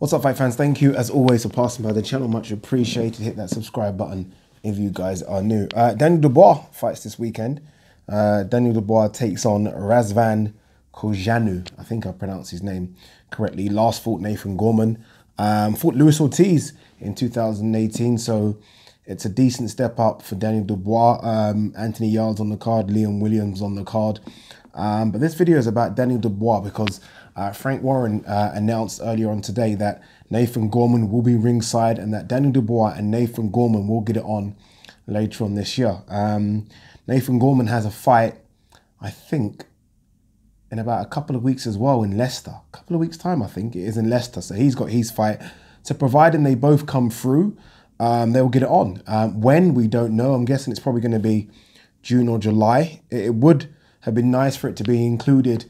What's up, fight fans? Thank you, as always, for passing by the channel. Much appreciated. Hit that subscribe button if you guys are new. Daniel Dubois fights this weekend. Daniel Dubois takes on Razvan Kojanu. I think I pronounced his name correctly. Last fought Nathan Gorman. Fought Luis Ortiz in 2018, so it's a decent step up for Daniel Dubois. Anthony Yarde's on the card, Liam Williams on the card. But this video is about Daniel Dubois because Frank Warren announced earlier on today that Nathan Gorman will be ringside and that Daniel Dubois and Nathan Gorman will get it on later on this year. Nathan Gorman has a fight, I think, in about a couple of weeks as well in Leicester. A couple of weeks' time, I think it is in Leicester. So he's got his fight. So providing they both come through, they'll get it on. When, we don't know. I'm guessing it's probably going to be June or July. It would have been nice for it to be included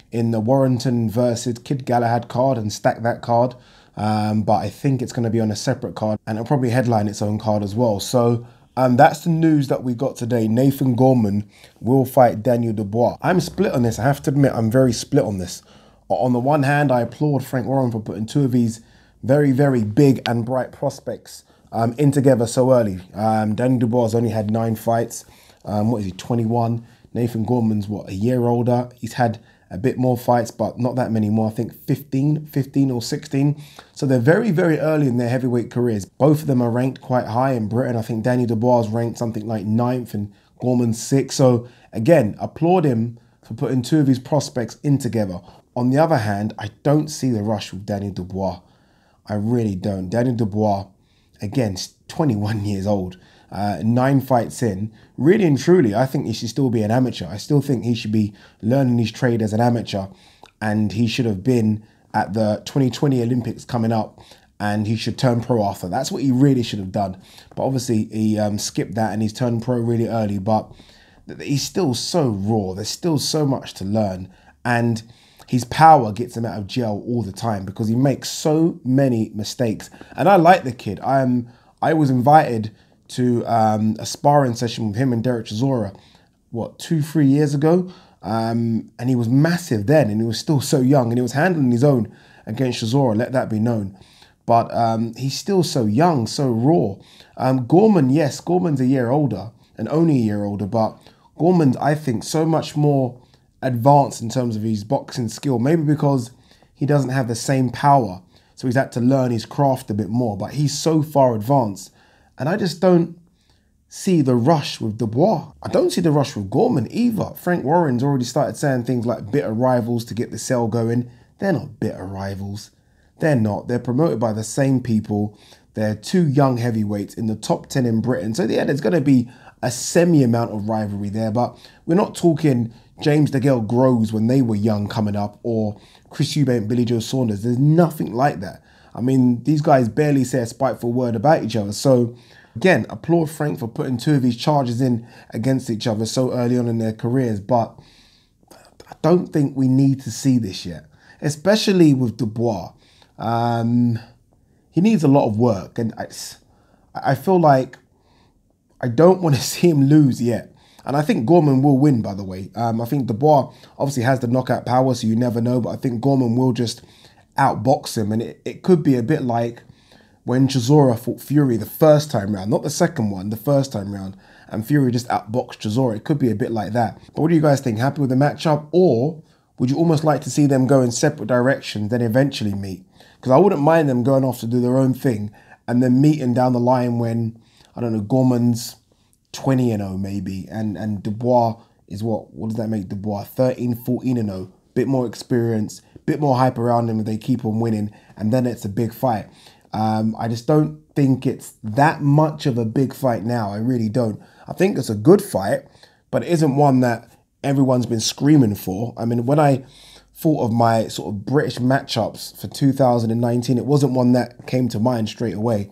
in the Warrington versus Kid Galahad card and stack that card. But I think it's going to be on a separate card and it'll probably headline its own card as well. So that's the news that we got today. Nathan Gorman will fight Daniel Dubois. I'm split on this. I have to admit, I'm very split on this. On the one hand, I applaud Frank Warren for putting two of these very, very big and bright prospects in together so early. Daniel Dubois has only had 9 fights. What is he, 21? Nathan Gorman's, what, a year older? He's had a bit more fights, but not that many more. I think 15 or 16. So they're very, very early in their heavyweight careers. Both of them are ranked quite high in Britain. I think Daniel Dubois is ranked something like 9th and Gorman's 6th. So again, applaud him for putting two of his prospects in together. On the other hand, I don't see the rush with Daniel Dubois. I really don't. Daniel Dubois, again, 21 years old. 9 fights in, really and truly, I think he should still be an amateur. I still think he should be learning his trade as an amateur, and he should have been at the 2020 Olympics coming up, and he should turn pro after. That's what he really should have done. But obviously he skipped that and he's turned pro really early, but he's still so raw. There's still so much to learn, and his power gets him out of jail all the time because he makes so many mistakes. And I like the kid. I was invited to a sparring session with him and Derek Chisora, what, 2-3 years ago? And he was massive then, and he was still so young, and he was handling his own against Chisora, let that be known. But he's still so young, so raw. Gorman, yes, Gorman's a year older, and only a year older, but Gorman's, I think, so much more advanced in terms of his boxing skill, maybe because he doesn't have the same power, so he's had to learn his craft a bit more, but he's so far advanced. And I just don't see the rush with Dubois. I don't see the rush with Gorman either. Frank Warren's already started saying things like bitter rivals to get the sale going. They're not bitter rivals. They're not. They're promoted by the same people. They're two young heavyweights in the top 10 in Britain. So yeah, there's going to be a semi amount of rivalry there. But we're not talking James DeGale Groves when they were young coming up, or Chris Eubank, Billy Joe Saunders. There's nothing like that. I mean, these guys barely say a spiteful word about each other. So, again, applaud Frank for putting two of these charges in against each other so early on in their careers. But I don't think we need to see this yet, especially with Dubois. He needs a lot of work. And I feel like I don't want to see him lose yet. And I think Gorman will win, by the way. I think Dubois obviously has the knockout power, so you never know. But I think Gorman will just outbox him, and it could be a bit like when Chisora fought Fury the first time round, not the second one, the first time round, and Fury just outboxed Chisora. It could be a bit like that. But what do you guys think? Happy with the matchup, or would you almost like to see them go in separate directions, then eventually meet? Because I wouldn't mind them going off to do their own thing and then meeting down the line when, I don't know, Gorman's 20-0 maybe, and Dubois is what does that make Dubois? 13, 14-0, bit more experience, bit more hype around him if they keep on winning, and then it's a big fight. I just don't think it's that much of a big fight now. I really don't. I think it's a good fight, but it isn't one that everyone's been screaming for. I mean, when I thought of my sort of British matchups for 2019, it wasn't one that came to mind straight away.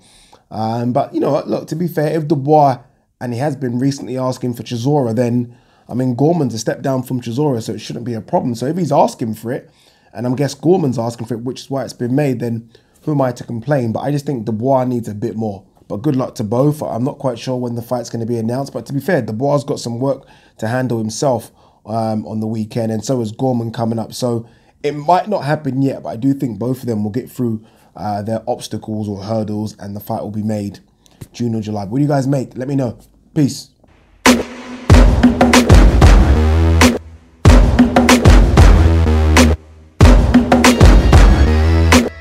But, you know, look, to be fair, if Dubois, and he has been recently asking for Chisora, then, I mean, Gorman's a step down from Chisora, so it shouldn't be a problem. So if he's asking for it, and I guess Gorman's asking for it, which is why it's been made, then who am I to complain? But I just think Dubois needs a bit more. But good luck to both. I'm not quite sure when the fight's going to be announced. But to be fair, Dubois got some work to handle himself on the weekend. And so is Gorman coming up. So it might not happen yet. But I do think both of them will get through their obstacles or hurdles, and the fight will be made June or July. What do you guys make? Let me know. Peace.